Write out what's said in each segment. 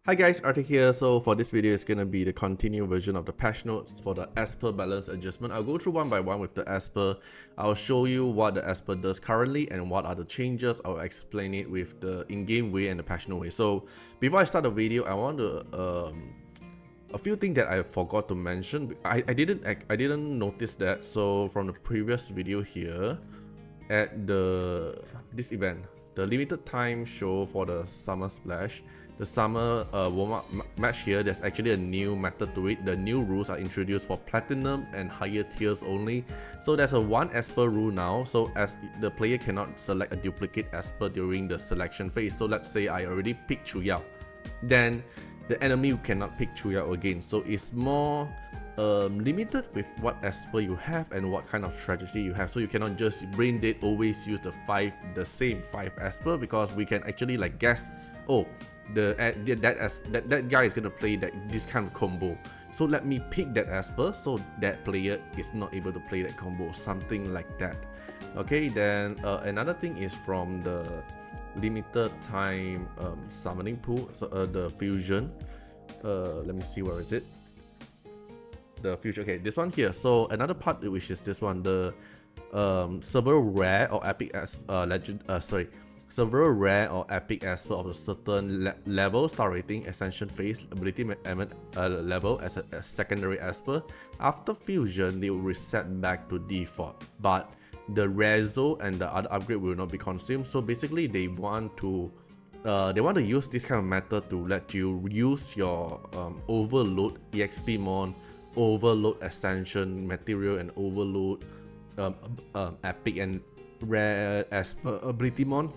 Hi guys, Artiar here. So for this video, it's gonna be the continued version of the patch notes for the Esper balance adjustment. I'll go through one by one with the Esper. I'll show you what the Esper does currently and what are the changes. I'll explain it with the in-game way and the patch note way. So before I start the video, I want to a few things that I forgot to mention. I didn't notice that. So from the previous video here, at this event, the limited time show for the summer splash. The summer warm-up match here, there's actually a new method to it. The new rules are introduced for platinum and higher tiers only. So there's a 1 Esper rule now, so as the player cannot select a duplicate Esper during the selection phase. So let's say I already picked Chuyao, then the enemy cannot pick Chuyao again. So it's more limited with what Esper you have and what kind of strategy you have. So you cannot just brain dead always use the same 5 Esper, because we can actually like guess, oh, that guy is gonna play this kind of combo, so let me pick that Esper so that player is not able to play that combo, something like that. Okay, then another thing is from the limited time summoning pool, so the fusion, let me see, where is it, the fusion. Okay, this one here. So another part which is this one, the several rare or epic several rare or epic Esper of a certain level, star rating, ascension phase, ability level as a secondary Esper. After fusion, they will reset back to default, but the Rezo and the other upgrade will not be consumed. So basically, they want to use this kind of method to let you use your overload EXP mon, overload ascension material, and overload epic and rare Esper ability mon.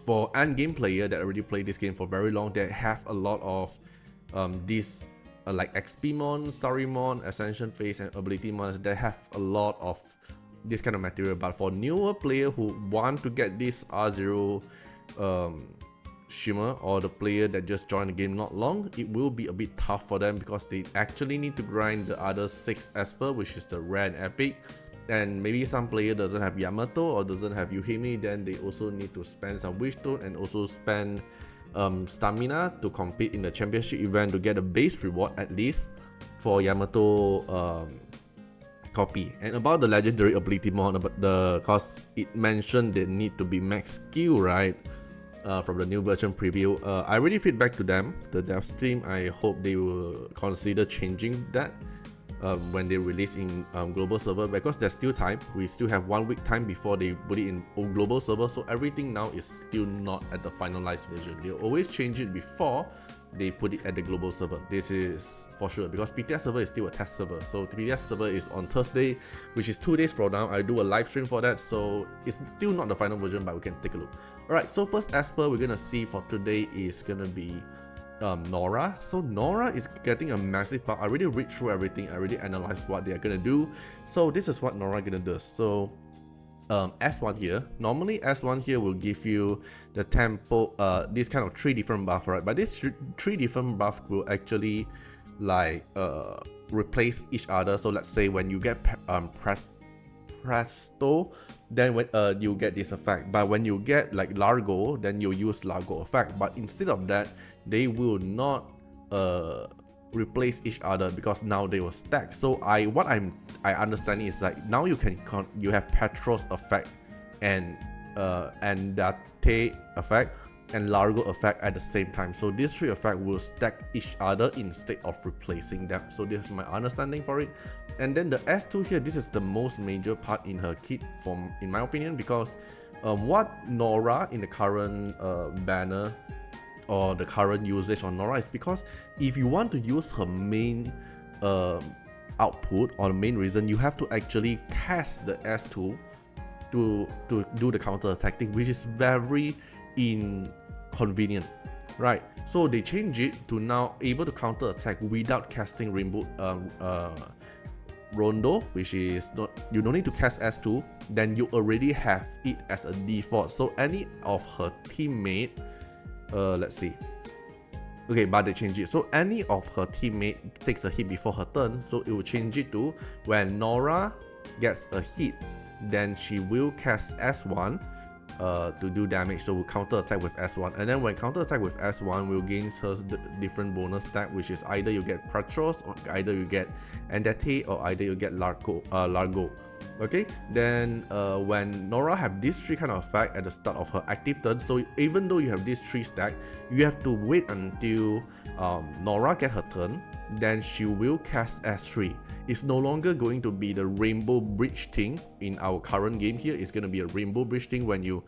For end-game player that already played this game for very long, they have a lot of these like XP mon, Starry mon, Ascension phase, and ability mons. They have a lot of this kind of material. But for newer player who want to get this R0 shimmer, or the player that just joined the game not long, it will be a bit tough for them, because they actually need to grind the other 6 Esper, which is the rare and epic. And maybe some player doesn't have Yamato or doesn't have Yuuhime, then they also need to spend some wish stone and also spend stamina to compete in the championship event to get a base reward at least for Yamato copy. And about the legendary ability mod, cause it mentioned they need to be max skill, right? From the new version preview, I already feedback to them, the dev stream. I hope they will consider changing that when they release in global server, because there's still time. We still have 1 week time before they put it in global server, so everything now is still not at the finalized version. They always change it before they put it at the global server. This is for sure, because PTS server is still a test server. So PTS server is on Thursday, which is 2 days from now. I do a live stream for that, so it's still not the final version, but we can take a look. Alright, so first Esper we're gonna see for today is gonna be Norah. So Norah is getting a massive buff. I already read through everything. I already analyzed what they are gonna do. So this is what Norah gonna do. So S1 here, normally S1 here will give you the tempo, this kind of 3 different buff, right? But this 3 different buff will actually like replace each other. So let's say when you get Presto, then when you get this effect. But when you get like Largo, then you use Largo effect. But instead of that, they will not replace each other, because now they will stack. So what I understand is like now you have Petros effect and Date effect and Largo effect at the same time. So these 3 effects will stack each other instead of replacing them. So this is my understanding for it. And then the S2 here, this is the most major part in her kit in my opinion, because what Norah in the current banner or the current usage on Norah is, because if you want to use her main output, or the main reason, you have to actually cast the S2 to do the counter attacking, which is very inconvenient, right? So they change it to now able to counter attack without casting Rainbow Rondo, which is not, you don't need to cast S2, then you already have it as a default. So any of her teammate, let's see, okay, but they change it. So any of her teammate takes a hit before her turn, so it will change it to when Norah gets a hit, then she will cast S1 to do damage, so we'll counter attack with S1, and then when counter attack with S1 we'll gain different bonus stack, which is either you get Kratos, or either you get Endete, or either you get Largo. Okay, then when Norah have these 3 kind of effect at the start of her active turn, so even though you have these 3 stack, you have to wait until Norah get her turn, then she will cast S3. It's no longer going to be the Rainbow Bridge thing in our current game here. It's going to be a Rainbow Bridge thing. When you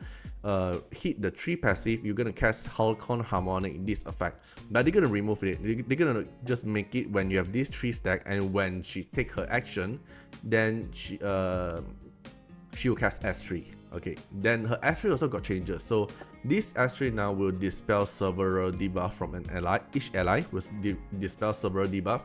hit the 3 passive, you're going to cast Halcon Harmonic, this effect. But they're going to remove it. They're going to just make it when you have these 3 stack, and when she take her action, then she will cast S3. Okay, then her S3 also got changes. So this S3 now will dispel several debuff from an ally. Each ally will dispel several debuff.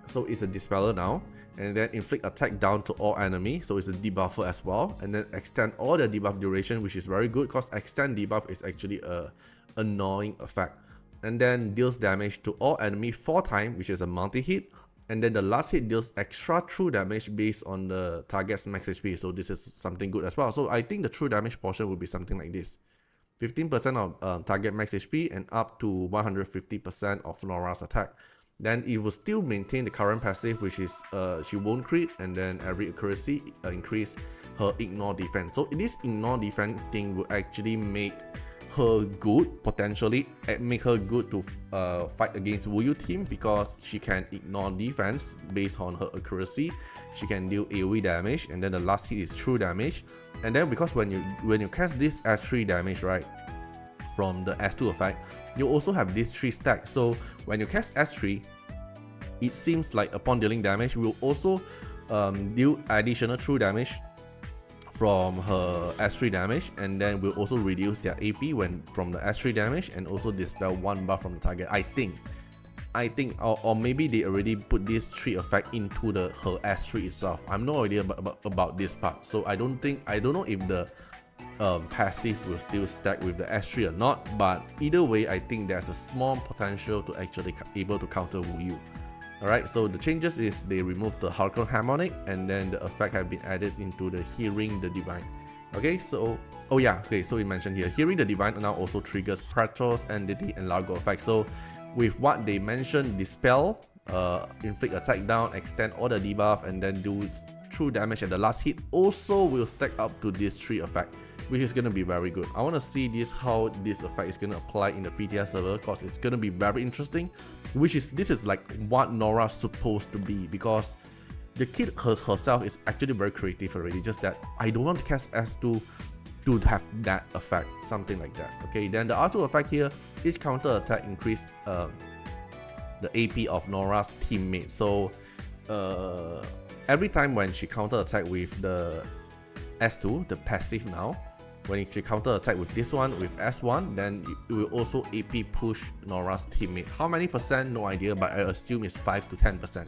So it's a dispeller now, and then inflict attack down to all enemy, so it's a debuffer as well, and then extend all the debuff duration, which is very good because extend debuff is actually a annoying effect, and then deals damage to all enemy 4 times, which is a multi-hit, and then the last hit deals extra true damage based on the target's max HP, so this is something good as well. So I think the true damage portion will be something like this: 15% of target max HP and up to 150% of Norah's attack. Then it will still maintain the current passive, which is she won't crit, and then every accuracy increase her ignore defense. So this ignore defense thing will actually make her good, potentially make her good to fight against Wu Yu team, because she can ignore defense based on her accuracy. She can deal AoE damage, and then the last hit is true damage. And then because when you cast this S3 damage, right, from the S2 effect, you also have these 3 stacks. So when you cast S3, it seems like upon dealing damage, we will also deal additional true damage from her S3 damage, and then we'll also reduce their AP from the S3 damage, and also dispel 1 buff from the target. I think, or maybe they already put these 3 effect into her S3 itself. I'm no idea about this part, so I don't know if the passive will still stack with the S3 or not, but either way, I think there's a small potential to actually able to counter Wu Yu. Alright, so the changes is they removed the Halcon Harmonic, and then the effect have been added into the Hearing the Divine. Okay, so so we mentioned here, Hearing the Divine now also triggers Kratos, Endete, and Largo effect. So with what they mentioned, dispel, inflict attack down, extend all the debuff, and then do true damage at the last hit, also will stack up to these 3 effects, which is going to be very good. I want to see how this effect is going to apply in the PTS server, because it's going to be very interesting. This is like what Norah's supposed to be, because the kid herself is actually very creative already, just that I don't want to cast S2 to have that effect, something like that. Okay, then the R2 effect here, each counter attack increase the AP of Norah's teammate. So every time when she counter attack with the S2, the passive now, when she counter attack with this one, with S1, then it will also AP push Norah's teammate. How many percent? No idea, but I assume it's 5 to 10%.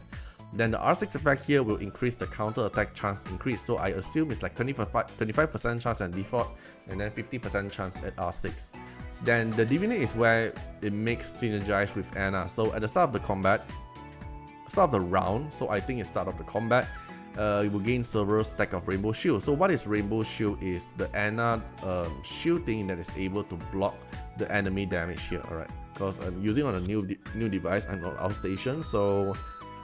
Then the R6 effect here will increase the counter attack chance increase. So I assume it's like 25% chance at default, and then 50% chance at R6. Then the Divinate is where it makes synergize with Anna. So at the start of the combat, start of the round, so I think it's start of the combat, you will gain several stack of Rainbow Shield. So what is Rainbow Shield? Is the Anna shield thing that is able to block the enemy damage here. Alright, because I'm using on a new device, I'm on outstation, so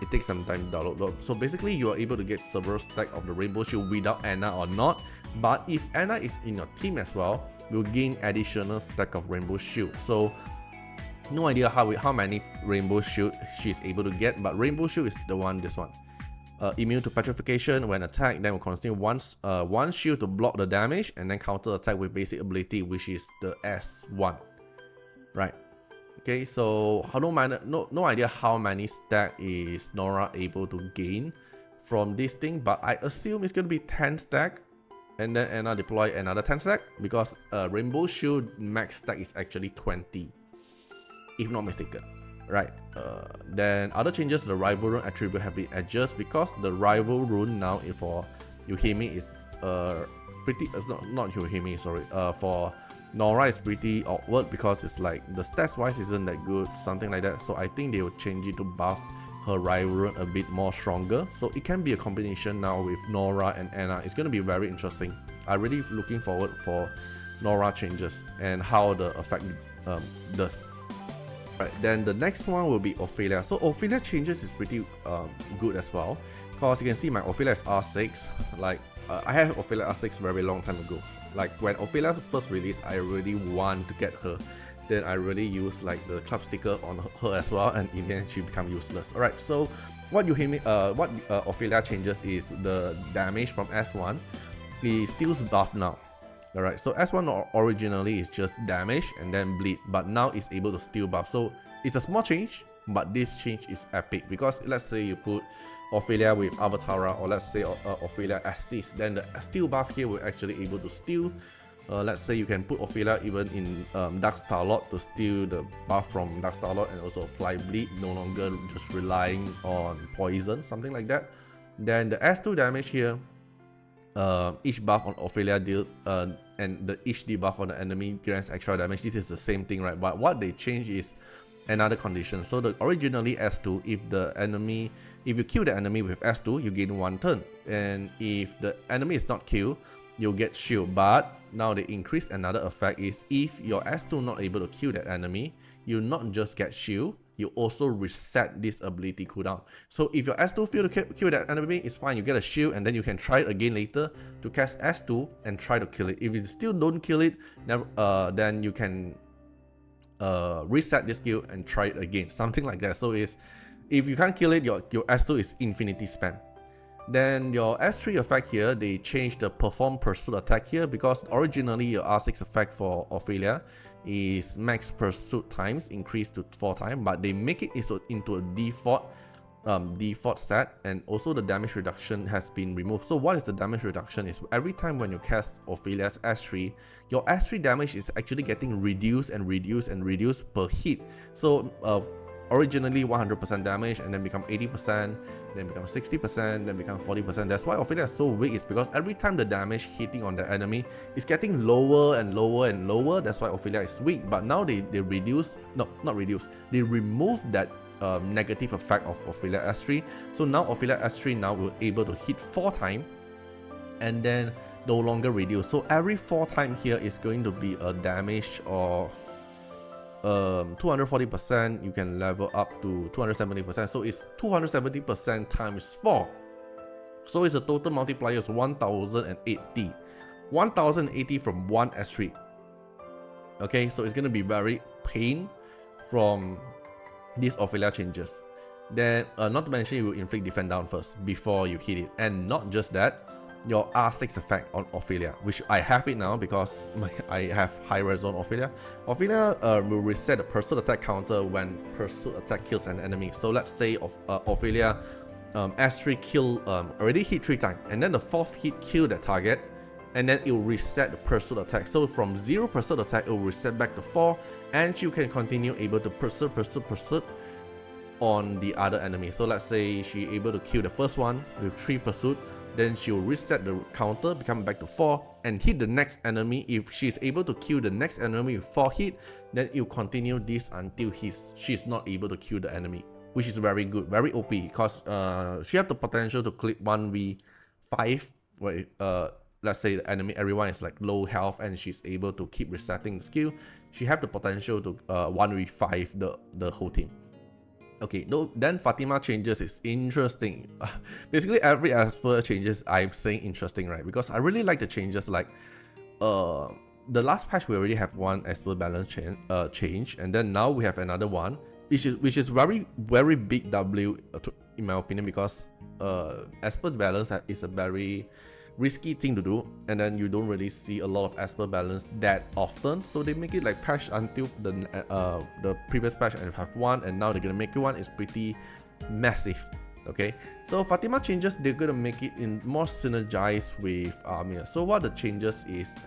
it takes some time to download. So basically you are able to get several stack of the Rainbow Shield without Anna or not, but if Anna is in your team as well, you'll gain additional stack of Rainbow Shield. So no idea how many Rainbow Shield she's able to get, but Rainbow Shield is this one. Immune to petrification when attacked, then will consume one shield to block the damage, and then counter attack with basic ability, which is the S1. Right. Okay, so no idea how many stack is Norah able to gain from this thing, but I assume it's gonna be 10 stack, and then Anna deploy another 10 stack, because Rainbow Shield max stack is actually 20, if not mistaken. Right, then other changes, the rival rune attribute have been adjusted, because the rival rune now for Yuuhime is pretty, not Yuuhime, sorry, for Norah is pretty awkward, because it's like the stats wise isn't that good, something like that. So I think they will change it to buff her rival a bit more stronger. So it can be a combination now with Norah and Anna. It's going to be very interesting. I'm really looking forward for Norah changes and how the effect does. Right, then the next one will be Ophelia. So Ophelia changes is pretty good as well, because you can see my Ophelia is R6. Like I have Ophelia R6 very long time ago. Like when Ophelia first released, I really want to get her. Then I really use like the club sticker on her as well, and in the end she become useless. Alright, so what Ophelia changes is the damage from S1 is still buff now. Alright, so S1 originally is just damage and then bleed, but now it's able to steal buff. So it's a small change, but this change is epic, because let's say you put Ophelia with Avatara, or let's say Ophelia assist, then the steal buff here will actually able to steal. Let's say you can put Ophelia even in Dark Starlord to steal the buff from Dark Starlord and also apply bleed, no longer just relying on poison, something like that. Then the S2 damage here, each buff on Ophelia deals and each debuff on the enemy grants extra damage. This is the same thing, right? But what they change is another condition. So the originally S2, if you kill the enemy with S2, you gain 1 turn, and if the enemy is not killed, you'll get shield. But now they increase another effect is if your S2 not able to kill that enemy, you not just get shield, you also reset this ability cooldown. So if your S2 fail to kill that enemy, it's fine, you get a shield, and then you can try it again later to cast S2 and try to kill it. If you still don't kill it, then you can reset this skill and try it again, something like that. So if you can't kill it, your S2 is infinity spam. Then your S3 effect here, they changed the perform pursuit attack here, because originally your R6 effect for Ophelia is max pursuit times increased to 4 times, but they make it into a default set, and also the damage reduction has been removed. So what is the damage reduction is every time when you cast Ophelia's S3, your S3 damage is actually getting reduced and reduced per hit. So originally 100% damage, and then become 80%, then become 60%, then become 40%. That's why Ophelia is so weak, is because every time the damage hitting on the enemy is getting lower and lower and lower. That's why Ophelia is weak. But now they remove that negative effect of Ophelia S3. So now Ophelia S3 now will able to hit 4 times and then no longer reduce. So every 4 times here is going to be a damage of 240%. You can level up to 270%. So it's 270% times 4. So it's a total multiplier is 1080. 1080 from 1 S3. Okay, so it's going to be very pain from these Ophelia changes. Then not to mention, you will inflict defense down first before you hit it. And not just that, your R6 effect on Ophelia, which I have it now because I have high res on Ophelia. Ophelia will reset the pursuit attack counter when pursuit attack kills an enemy. So let's say Ophelia S3 kill already hit 3 times, and then the 4th hit kill that target, and then it will reset the pursuit attack. So from 0 pursuit attack, it will reset back to 4, and you can continue able to pursuit on the other enemy. So let's say she able to kill the first one with 3 pursuit, then she will reset the counter, become back to 4, and hit the next enemy. If she is able to kill the next enemy with 4 hit, then it will continue this until she's not able to kill the enemy, which is very good, very OP, because she have the potential to click 1v5, where let's say the enemy, everyone is like low health, and she's able to keep resetting the skill. She have the potential to 1v5 the whole team. Okay, then Fatimah changes is interesting. Basically every Esper changes I'm saying interesting, right? Because I really like the changes. Like the last patch we already have one Esper balance change, and then now we have another one, which is very big W in my opinion, because Esper balance is a very risky thing to do, and then you don't really see a lot of Esper balance that often. So they make it like patch until the previous patch and have one, and now they're gonna make it one. It's pretty massive. Okay, so Fatimah changes, they're gonna make it in more synergized with Amir. So what the changes is,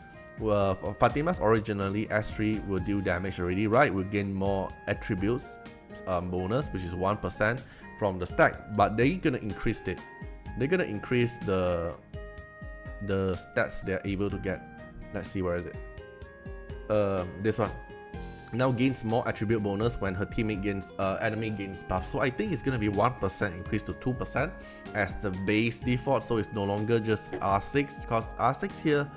well, Fatimah's originally S3 will deal damage already, right? Will gain more attributes bonus, which is 1% from the stack, but they're gonna increase it. They're gonna increase the stats they're able to get. Let's see, where is it? This one. now gains more attribute bonus when her teammate gains enemy gains buff. So I think it's gonna be 1% increase to 2% as the base default, so it's no longer just R6, because R6 here,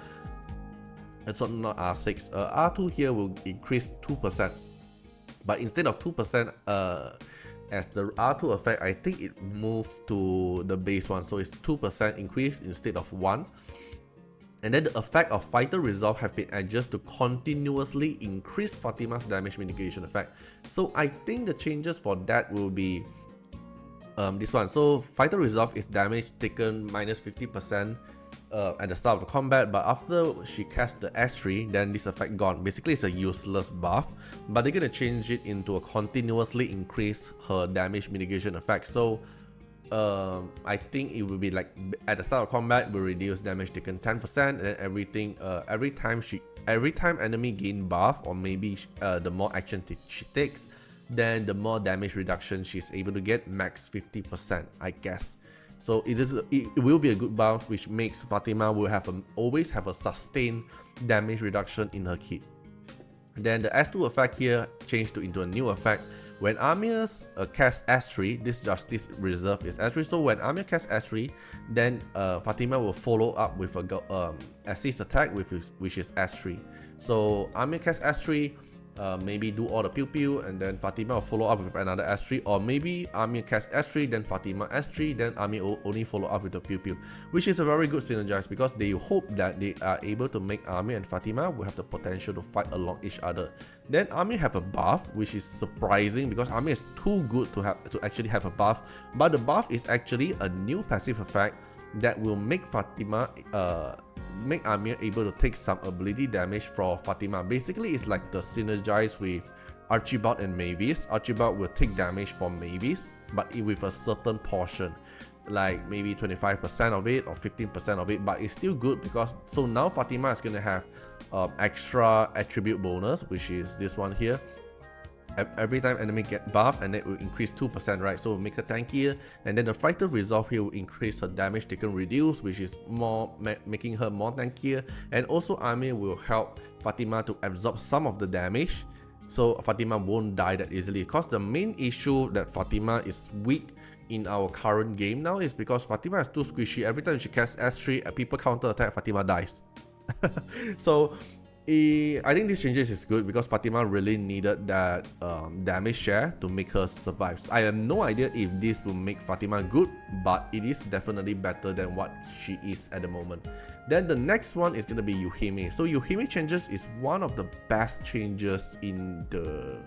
it's not R6, R2 here will increase 2%, but instead of 2% as the R2 effect, I think it moves to the base one, so it's 2% increase instead of 1. And then the effect of Fighter Resolve have been adjusted to continuously increase Fatimah's damage mitigation effect. So I think the changes for that will be this one. So Fighter Resolve is damage taken minus 50% at the start of the combat, but after she casts the S3, then this effect gone. Basically it's a useless buff, but they're gonna change it into a continuously increase her damage mitigation effect. So I think it will be like at the start of combat will reduce damage taken 10%, and then everything every time enemy gain buff, or maybe the more action she takes, then the more damage reduction she's able to get, max 50%, I guess. So it will be a good buff, which makes Fatimah will have always have a sustained damage reduction in her kit. Then the S2 effect here changed into a new effect. When Amir casts S3, this Justice Reserve is S3, so when Amir casts S3, then Fatimah will follow up with a assist attack which is S3. So Amir casts S3, maybe do all the pew pew, and then Fatimah will follow up with another S3, or maybe Amir casts S3, then Fatimah S3, then Amir only follow up with the pew pew, which is a very good synergize, because they hope that they are able to make Amir and Fatimah will have the potential to fight along each other. Then Amir have a buff, which is surprising because Amir is too good to actually have a buff, but the buff is actually a new passive effect that will make Fatimah make Amir able to take some ability damage for Fatimah. Basically, it's like the synergize with Archibald and Mavis. Archibald will take damage from Mavis, but with a certain portion, like maybe 25% of it or 15% of it, but it's still good because so now Fatimah is gonna have extra attribute bonus, which is this one here. Every time enemy get buff, and it will increase 2%, right? So make her tankier, and then the Fighter Resolve here will increase her damage taken reduce, which is more making her more tankier. And also Amir will help Fatimah to absorb some of the damage, so Fatimah won't die that easily. Because the main issue that Fatimah is weak in our current game now is because Fatimah is too squishy. Every time she casts S3, people counter attack, Fatimah dies. So I think these changes is good because Fatimah really needed that damage share to make her survive. So I have no idea if this will make Fatimah good, but it is definitely better than what she is at the moment. Then the next one is going to be Yuuhime. So Yuuhime changes is one of the best changes in the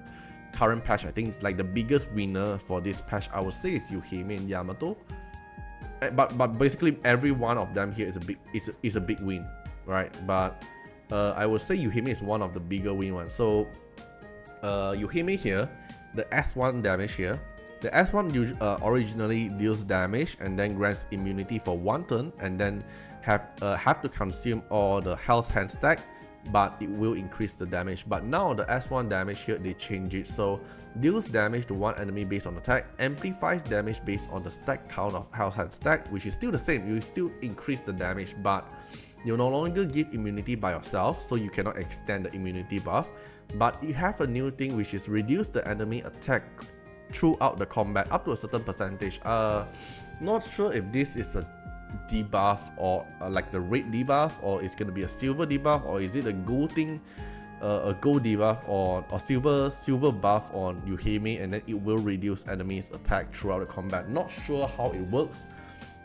current patch. I think it's like the biggest winner for this patch, I would say, is Yuuhime and Yamato. But basically every one of them here is a big win, right? But I would say Yuuhime is one of the bigger win ones. So Yuuhime here, the S1 damage here, the S1 originally deals damage and then grants immunity for 1 turn, and then have to consume all the health hand stack, but it will increase the damage. But now the S1 damage here, they change it, so deals damage to one enemy based on attack, amplifies damage based on the stack count of health hand stack, which is still the same. You still increase the damage, but you no longer give immunity by yourself, so you cannot extend the immunity buff. But you have a new thing, which is reduce the enemy attack throughout the combat up to a certain percentage. Not sure if this is a debuff or like the red debuff, or it's gonna be a silver debuff, or is it a gold thing, a gold debuff or silver buff on Yuuhime, and then it will reduce enemies attack throughout the combat. Not sure how it works,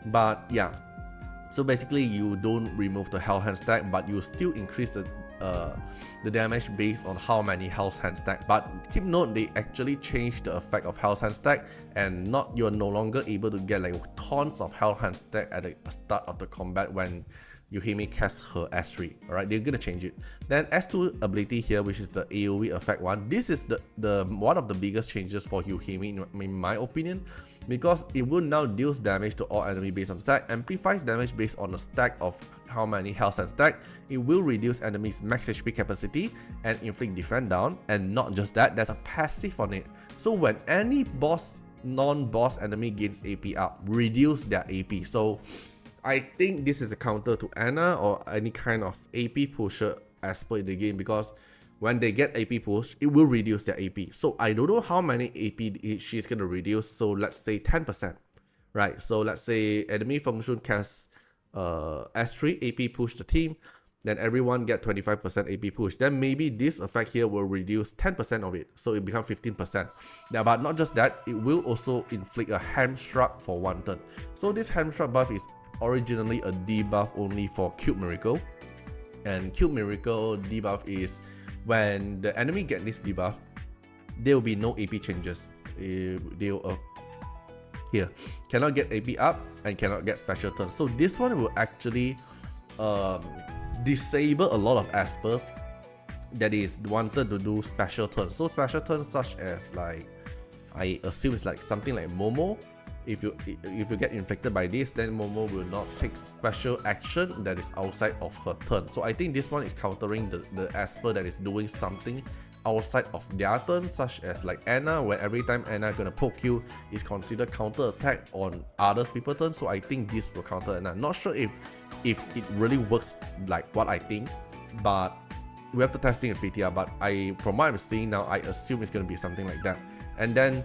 but yeah. So basically you don't remove the health hand stack, but you still increase the damage based on how many health hand stack. But keep note, they actually changed the effect of health hand stack, and you're no longer able to get like tons of health hand stack at the start of the combat when Yuuhime casts her S3. Alright, they're gonna change it. Then S2 ability here, which is the AoE effect one. This is the one of the biggest changes for Yuuhime in my opinion, because it will now deals damage to all enemy based on stack, amplifies damage based on the stack of how many health and stack. It will reduce enemies max HP capacity and inflict defense down, and not just that, there's a passive on it. So when any non-boss enemy gains AP up, reduce their AP. So I think this is a counter to Anna or any kind of AP pusher Esper in the game, because when they get AP push, it will reduce their AP. So I don't know how many AP she's going to reduce. So let's say 10%, right? So let's say enemy function casts S3 AP push the team, then everyone get 25% AP push. Then maybe this effect here will reduce 10% of it, so it becomes 15%. Yeah, but not just that, it will also inflict a hamstruck for 1 turn. So this hamstruck buff is originally a debuff only for Cube Miracle, and Cube Miracle debuff is when the enemy get this debuff, there will be no AP changes. They'll here cannot get AP up and cannot get special turn. So this one will actually disable a lot of Esper that is wanted to do special turns. So special turns such as, like, I assume it's like something like Momo. If you get infected by this, then Momo will not take special action that is outside of her turn. So I think this one is countering the Esper that is doing something outside of their turn, such as like Anna, where every time Anna gonna poke you is considered counter attack on others people's turn. So I think this will counter Anna. Not sure if it really works like what I think, but we have to testing a PTR. But from what I'm seeing now, I assume it's gonna be something like that. And then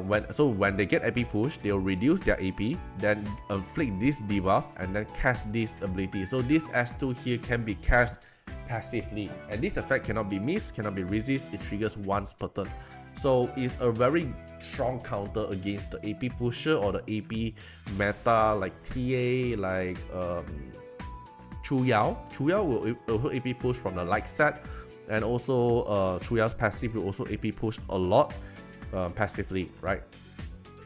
when they get AP push, they'll reduce their AP, then inflict this debuff, and then cast this ability. So this S2 here can be cast passively, and this effect cannot be missed, cannot be resist. It triggers once per turn. So it's a very strong counter against the AP pusher or the AP meta like TA, like Chuyao. Chuyao will also AP push from the like set, and also Chuyao's passive will also AP push a lot passively, right?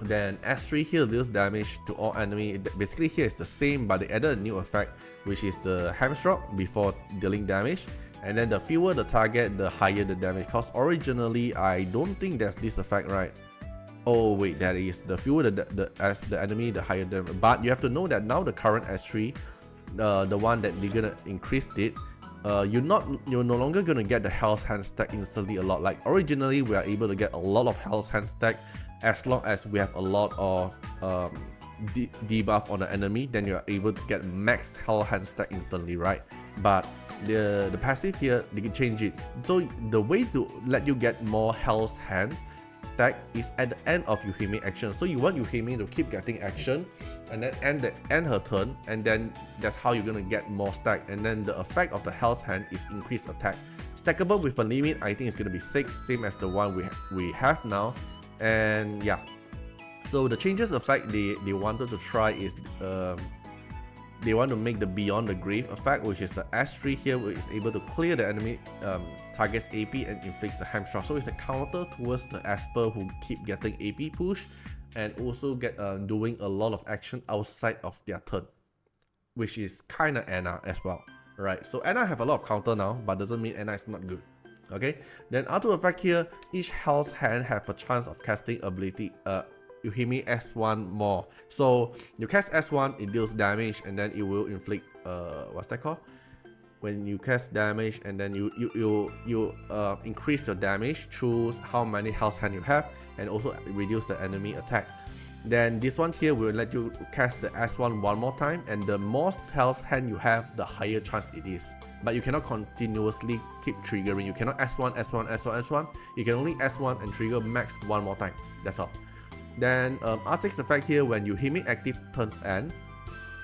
Then S3 here deals damage to all enemy. Basically here is the same, but they added a new effect, which is the hamstruck before dealing damage. And then the fewer the target, the higher the damage. Cause originally I don't think there's this effect, right? Oh wait, that is the fewer the enemy, the higher damage. But you have to know that now the current S3, the one that they're gonna increase it, you're no longer gonna get the health hand stack instantly a lot. Like originally we are able to get a lot of health hand stack as long as we have a lot of debuff on the enemy, then you are able to get max health hand stack instantly, right? But the passive here, they can change it. So the way to let you get more health hand stack is at the end of Yuuhime action. So you want Yuuhime to keep getting action and then end her turn, and then that's how you're gonna get more stack. And then the effect of the health hand is increased attack. Stackable with a limit, I think it's gonna be 6, same as the one we have now. And yeah, so the changes effect they wanted to try is they want to make the Beyond the Grave effect, which is the S3 here, which is able to clear the enemy target's AP and inflicts the hamstruck. So it's a counter towards the Esper who keep getting AP push and also get doing a lot of action outside of their turn, which is kind of Anna as well, right? So Anna have a lot of counter now, but doesn't mean Anna is not good. Okay, then R2 effect here, each health hand have a chance of casting ability Yuuhime S1 more. So you cast S1, it deals damage, and then it will inflict what's that called? When you cast damage and then you increase your damage, choose how many health hand you have, and also reduce the enemy attack. Then this one here will let you cast the S1 one more time, and the more health hand you have, the higher chance it is. But you cannot continuously keep triggering. You cannot S1, S1, S1, S1. You can only S1 and trigger max one more time. That's all. Then R6 effect here, when Yuuhime active turns end,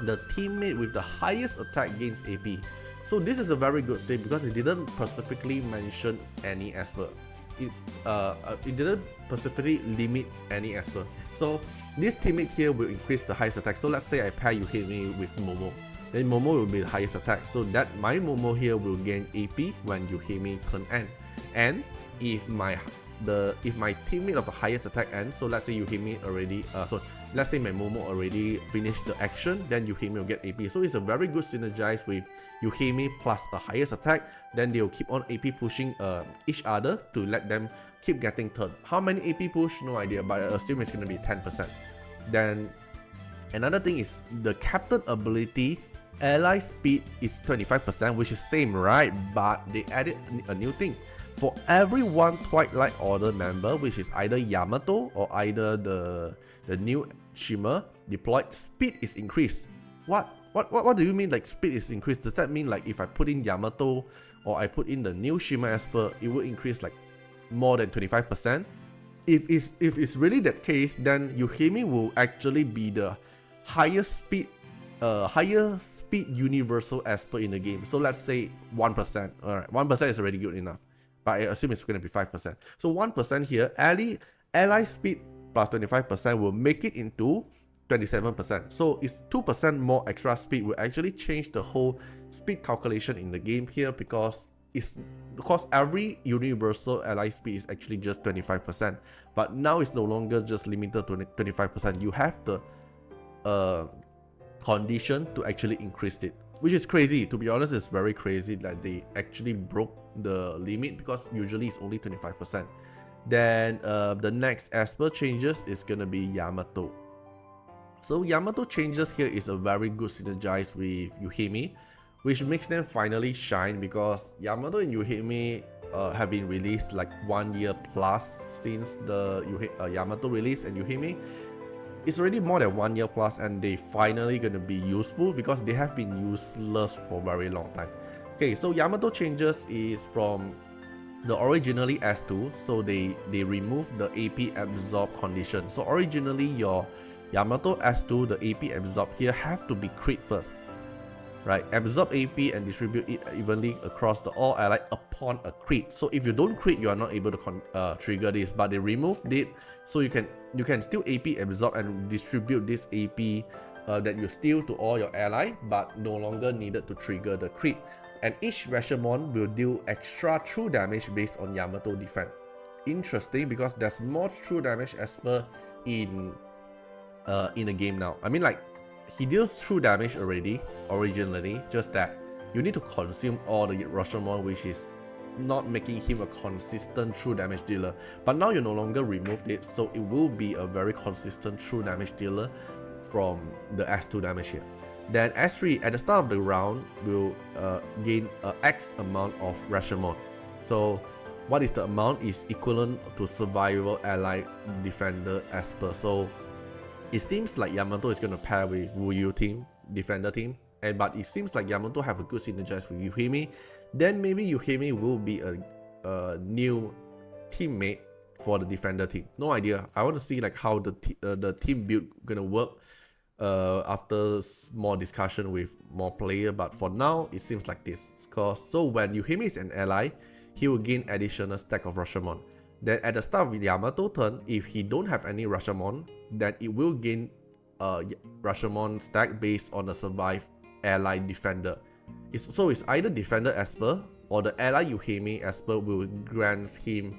the teammate with the highest attack gains AP. So this is a very good thing because it didn't specifically mention any Esper. It didn't specifically limit any Esper. So this teammate here will increase the highest attack. So let's say I pair Yuuhime with Momo, then Momo will be the highest attack. So that my Momo here will gain AP when Yuuhime turn end. And if my teammate of the highest attack ends, so let's say Yuuhime already, let's say my Momo already finished the action, then Yuuhime will get AP. So it's a very good synergize with Yuuhime plus the highest attack. Then they'll keep on AP pushing each other to let them keep getting turn. How many AP push? No idea, but I assume it's gonna be 10%. Then another thing is the captain ability ally speed is 25%, which is same, right? But they added a new thing. For every one Twilight Order member, which is either Yamato or either the new Shimmer deployed, speed is increased. What? What do you mean like speed is increased? Does that mean like if I put in Yamato or I put in the new Shima Esper, it will increase like more than 25%? If it's really that case, then Yuuhime will actually be the highest speed universal Esper in the game. So let's say 1%. Alright, 1% is already good enough. But I assume it's going to be 5%. So 1% here, ally speed plus 25% will make it into 27%. So it's 2% more extra speed will actually change the whole speed calculation in the game here, because every universal ally speed is actually just 25%. But now it's no longer just limited to 25%. You have the condition to actually increase it, which is crazy. To be honest, it's very crazy that they actually broke the limit, because usually it's only 25%. Then the next Esper changes is gonna be Yamato. So Yamato changes here is a very good synergize with Yuuhime, which makes them finally shine, because Yamato and Yuuhime have been released like 1 year plus since the Yamato release, and Yuuhime it's already more than 1 year plus, and they finally gonna be useful because they have been useless for a very long time. Okay, so Yamato changes is from the originally S2, so they remove the AP absorb condition. So originally your Yamato S2, the AP absorb here have to be crit first, right? Absorb AP and distribute it evenly across the all allied upon a crit. So if you don't crit, you are not able to trigger this, but they removed it, so you can still AP absorb and distribute this AP that you steal to all your ally, but no longer needed to trigger the crit. And each Rashomon will deal extra true damage based on Yamato defense. Interesting, because there's more true damage Esper in the game now. I mean, like, he deals true damage already, originally, just that you need to consume all the Rashomon, which is not making him a consistent true damage dealer. But now you no longer removed it, so it will be a very consistent true damage dealer from the S2 damage here. Then S3 at the start of the round will gain X amount of Rashomon. So what is the amount is equivalent to survival ally defender Esper. So it seems like Yamato is going to pair with Wuyu team, defender team, but it seems like Yamato have a good synergize with Yuuhime. Then maybe Yuuhime will be a new teammate for the defender team. No idea. I want to see like how the team build gonna work after more discussion with more player, but for now it seems like this. So when Yuuhime is an ally, he will gain additional stack of Rashomon. Then at the start of Yamato turn, if he don't have any Rashomon, then it will gain Rashomon stack based on the survive ally defender. So it's either defender Esper or the ally Yuuhime Esper will grant him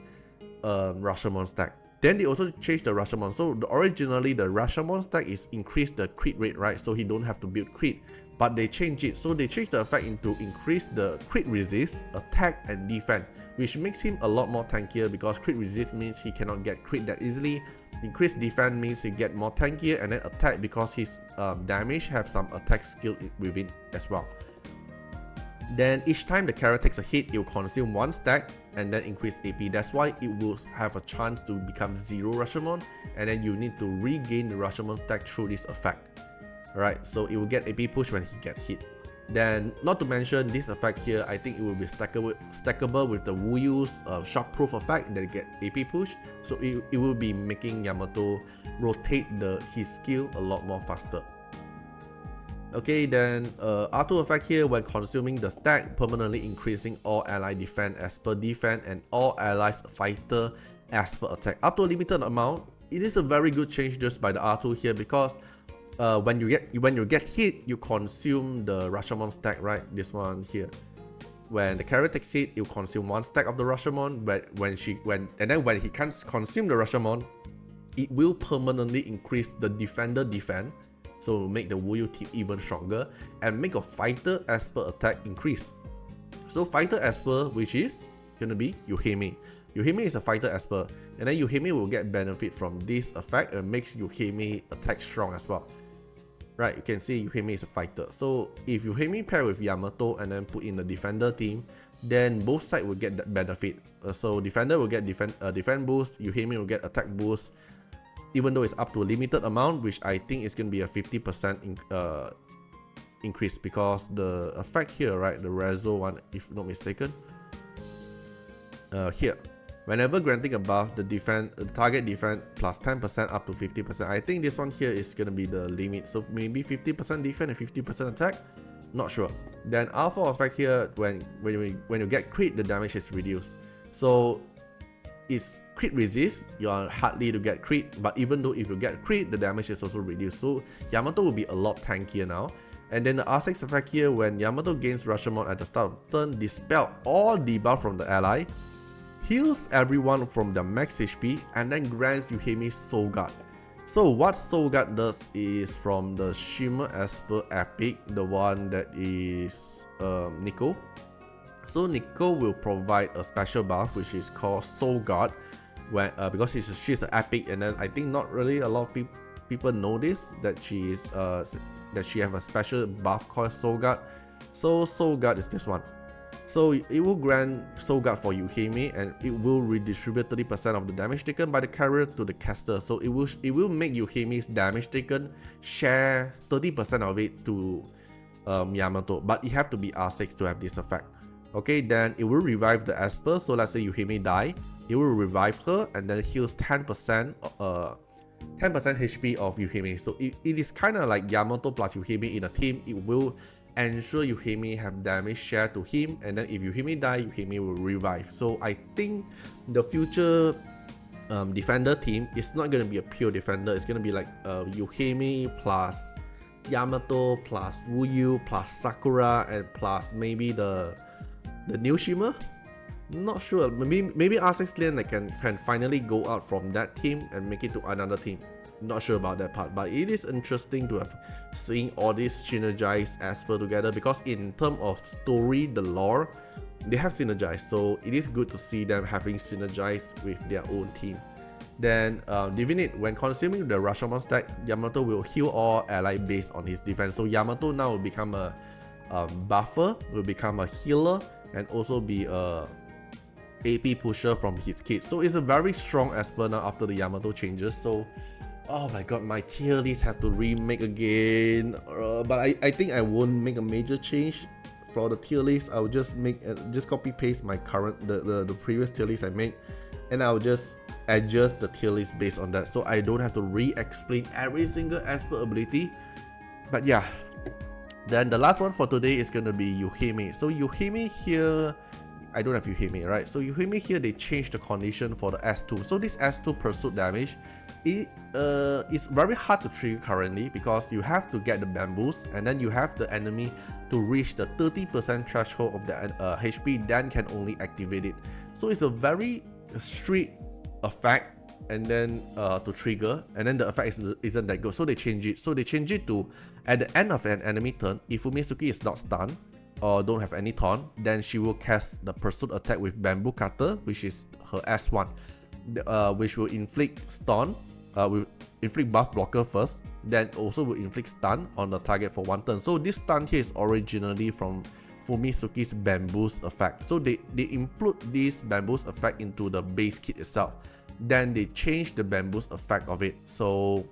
Rashomon stack. Then they also changed the Rashomon. So originally the Rashomon stack is increase the crit rate, right? So he don't have to build crit. But they changed it. So they changed the effect into increase the crit resist, attack, and defense, which makes him a lot more tankier, because crit resist means he cannot get crit that easily. Increased defense means he get more tankier, and then attack because his damage have some attack skill within as well. Then each time the character takes a hit, it will consume 1 stack and then increase AP. That's why it will have a chance to become 0 Rashomon, and then you need to regain the Rashomon stack through this effect. Alright, so it will get AP push when he get hit. Then, not to mention this effect here, I think it will be stackable with the Wuyu's shockproof effect that get AP push. So it will be making Yamato rotate his skill a lot more faster. Okay, then R2 effect here, when consuming the stack, permanently increasing all ally defense, Esper defense, and all allies fighter Esper attack up to a limited amount. It is a very good change just by the R2 here, because when you get hit, you consume the Rashomon stack, right? This one here. When the character takes hit, it will consume 1 stack of the Rashomon. But when he can't consume the Rashomon, it will permanently increase the defender defense. So make the Wuyu team even stronger and make a fighter Esper attack increase. So fighter Esper, which is gonna be Yuuhime. Yuuhime is a fighter Esper, and then Yuuhime will get benefit from this effect and makes Yuuhime attack strong as well. Right, you can see Yuuhime is a fighter. So if Yuuhime pair with Yamato and then put in the defender team, then both sides will get that benefit. So defender will get defense boost, Yuuhime will get attack boost, even though it's up to a limited amount, which I think is going to be a 50% increase because the effect here, right, the Rezo one, if not mistaken, here, whenever granting a buff, the target defense plus 10% up to 50%. I think this one here is gonna be the limit, so maybe 50% defense and 50% attack. Not sure. Then alpha effect here, when you get crit, the damage is reduced. So it's crit resist, you are hardly to get crit, but even though if you get crit, the damage is also reduced. So Yamato will be a lot tankier now. And then the R6 effect here, when Yamato gains Rashomon at the start of the turn, dispel all debuff from the ally, heals everyone from their max HP, and then grants Yuuhime Soul Guard. So what Soul Guard does is from the Shimmer Esper Epic, the one that is Nico. So Nico will provide a special buff which is called Soul Guard, when because she's an epic, and then I think not really a lot of people know this, that she is that she have a special buff called Soul Guard. So Soul Guard is this one. So it will grant Soul Guard for Yuuhime, and it will redistribute 30% of the damage taken by the carrier to the caster. So it will make Yuuhime's damage taken share 30% of it to Yamato, but it have to be R6 to have this effect. Okay, then it will revive the Esper. So let's say Yuuhime die, it will revive her and then heals 10% HP of Yuuhime. So it is kind of like Yamato plus Yuuhime in a team. It will ensure Yuuhime have damage share to him, and then if Yuuhime die, Yuuhime will revive. So I think the future defender team is not going to be a pure defender. It's going to be like Yuuhime plus Yamato plus Wuyu plus Sakura and plus maybe the new Shimmer. Not sure. Maybe R6 Lane like can finally go out from that team and make it to another team. Not sure about that part, but it is interesting to have seen all these synergized Esper together, because in terms of story, the lore, they have synergized. So it is good to see them having synergized with their own team. Then Divinate, when consuming the Rashomon stack, Yamato will heal all ally based on his defense. So Yamato now will become a buffer, will become a healer, and also be a AP pusher from his kit. So it's a very strong Esper now after the Yamato changes. So oh my god, my tier list have to remake again, but I think I won't make a major change for the tier list. I'll just just copy paste my current the previous tier list I made, and I'll just adjust the tier list based on that, so I don't have to re-explain every single Esper ability. But yeah, then the last one for today is gonna be Yuuhime. So Yuuhime here, I don't have Yuuhime, right? So Yuuhime here, they changed the condition for the S2. So this S2 pursuit damage, it's very hard to trigger currently, because you have to get the bamboos, and then you have the enemy to reach the 30% threshold of the HP, then can only activate it. So it's a very strict effect, and then to trigger, and then the effect isn't that good. So they change it. So they change it to, at the end of an enemy turn, if Fumitsuki is not stunned or don't have any taunt, then she will cast the pursuit attack with bamboo cutter, which is her S1, which will inflict stun, will inflict buff blocker first, then also will inflict stun on the target for one turn. So this stun here is originally from Fumitsuki's bamboos effect. So they include this bamboos effect into the base kit itself. Then they change the bamboos effect of it. So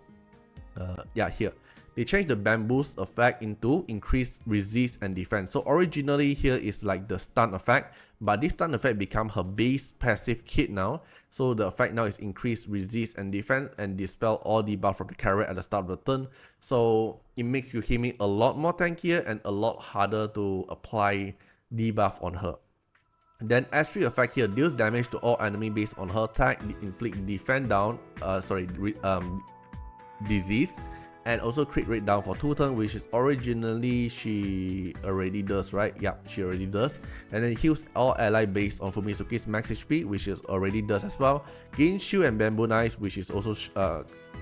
yeah, here they change the bamboos effect into increased resist and defense. So originally here is like the stun effect, but this stun effect become her base passive kit now. So the effect now is increased resist and defense and dispel all debuff from the carrier at the start of the turn. So it makes Yuuhime a lot more tankier and a lot harder to apply debuff on her. Then S3 effect here deals damage to all enemy based on her attack, inflict defense down, disease, and also crit rate down for 2 turns, which is originally she already does, right? Yeah, she already does. And then heals all ally based on Fumitsuki's max HP, which is already does as well. Gain shield and bamboo knives, which is also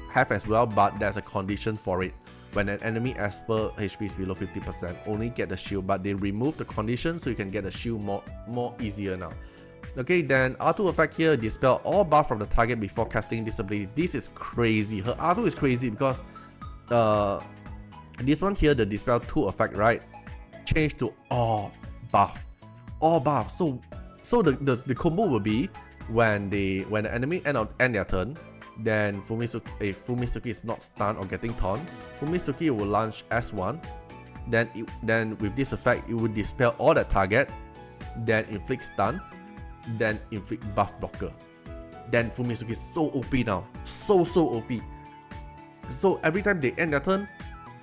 have as well, but there's a condition for it. When an enemy Esper HP is below 50%, only get the shield, but they remove the condition so you can get the shield more easier now. Okay, then R2 effect here, dispel all buff from the target before casting this ability. This is crazy. Her R2 is crazy because this one here, the dispel 2 effect, right, change to all buff. So the combo will be when the enemy end their turn, then Fumitsuki, if Fumitsuki is not stunned or getting taunt, Fumitsuki will launch S1, then with this effect, it will dispel all that target, then inflict stun, then inflict buff blocker. Then Fumitsuki is so OP now, so OP. So every time they end their turn,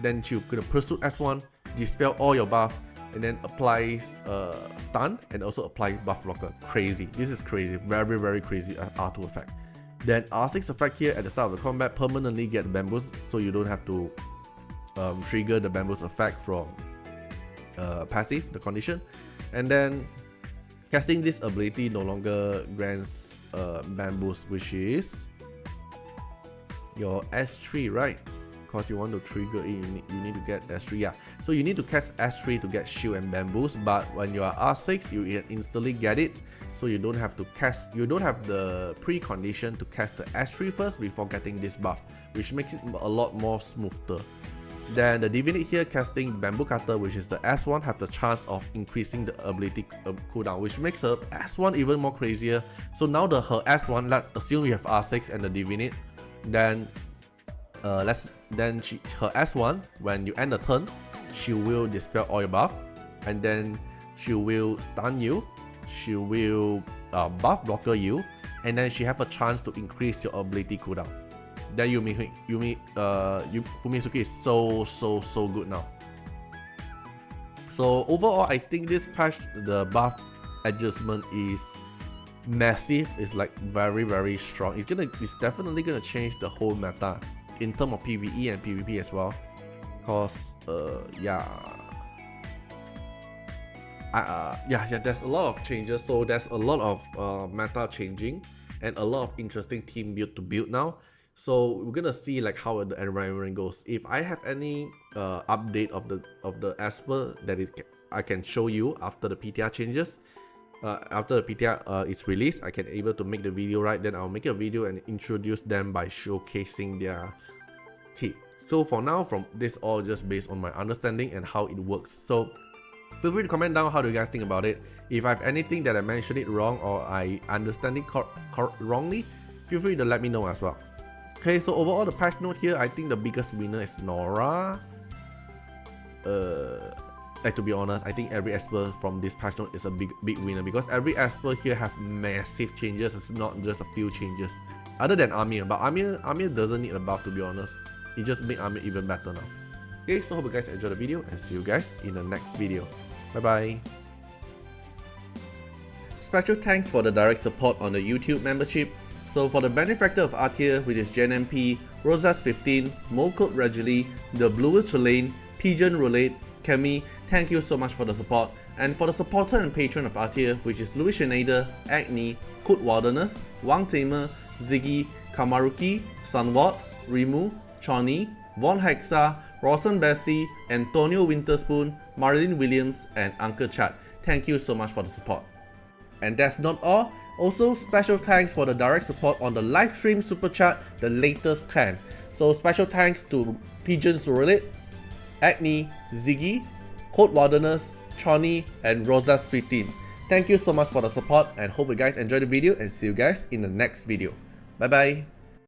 then she'll gonna pursue S1, dispel all your buff, and then applies stun and also apply buff blocker. Crazy. This is crazy. Very crazy R2 effect. Then R6 effect here at the start of the combat permanently get the bamboos, so you don't have to trigger the bamboos effect from passive, the condition. And then casting this ability no longer grants bamboos, which is your S3, right? Because you want to trigger it, you need to get S3, yeah. So you need to cast S3 to get shield and bamboos, but when you are R6, you instantly get it. So you don't have to cast, you don't have the precondition to cast the S3 first before getting this buff, which makes it a lot more smoother. Then the Divinate here casting Bamboo Cutter, which is the S1, have the chance of increasing the ability cooldown, which makes her S1 even more crazier. So now her S1, let's assume you have R6 and the Divinate, then her S1, when you end the turn, she will dispel all your buff, and then she will stun you, she will buff blocker you, and then she have a chance to increase your ability cooldown. Then Fumitsuki is so good now. So overall, I think this patch, the buff adjustment is massive. It's like very strong. It's definitely gonna change the whole meta in terms of PvE and PvP as well. Cause yeah, there's a lot of changes. So there's a lot of meta changing and a lot of interesting team build to build now. So we're gonna see like how the environment goes. If I have any update of the Esper that I can show you after the PTR changes, after the PTR is released, I can able to make the video, right? Then I'll make a video and introduce them by showcasing their kit. So for now, from this all just based on my understanding and how it works. So feel free to comment down how do you guys think about it. If I have anything that I mentioned it wrong or I understand it wrongly, feel free to let me know as well. Okay, so overall the patch note here, I think the biggest winner is Norah. To be honest, I think every Esper from this patch note is a big winner, because every Esper here have massive changes. It's not just a few changes. Other than Amir, but Amir doesn't need a buff, to be honest. It just makes Amir even better now. Okay, so hope you guys enjoyed the video and see you guys in the next video. Bye bye. Special thanks for the direct support on the YouTube membership. So for the benefactor of Artiar, which is Gen MP, Rosas15, Molcode Regally, The Bluest Lane, Pigeon Roulette, Kemi, thank you so much for the support. And for the supporter and patron of Artiar, which is Louis Schneider, Agni, Code Wilderness, Wang Tamer, Ziggy, Kamaruki, Sunwatts, Rimu, Choni, Von Hexa, Rawson Bessie, Antonio Winterspoon, Marilyn Williams, and Uncle Chad. Thank you so much for the support. And that's not all. Also, special thanks for the direct support on the live stream super chat, the latest 10. So special thanks to Pigeons Roulette, Agni, Ziggy, Code Wilderness, Choni, and Rosas15. Thank you so much for the support and hope you guys enjoyed the video and see you guys in the next video. Bye bye.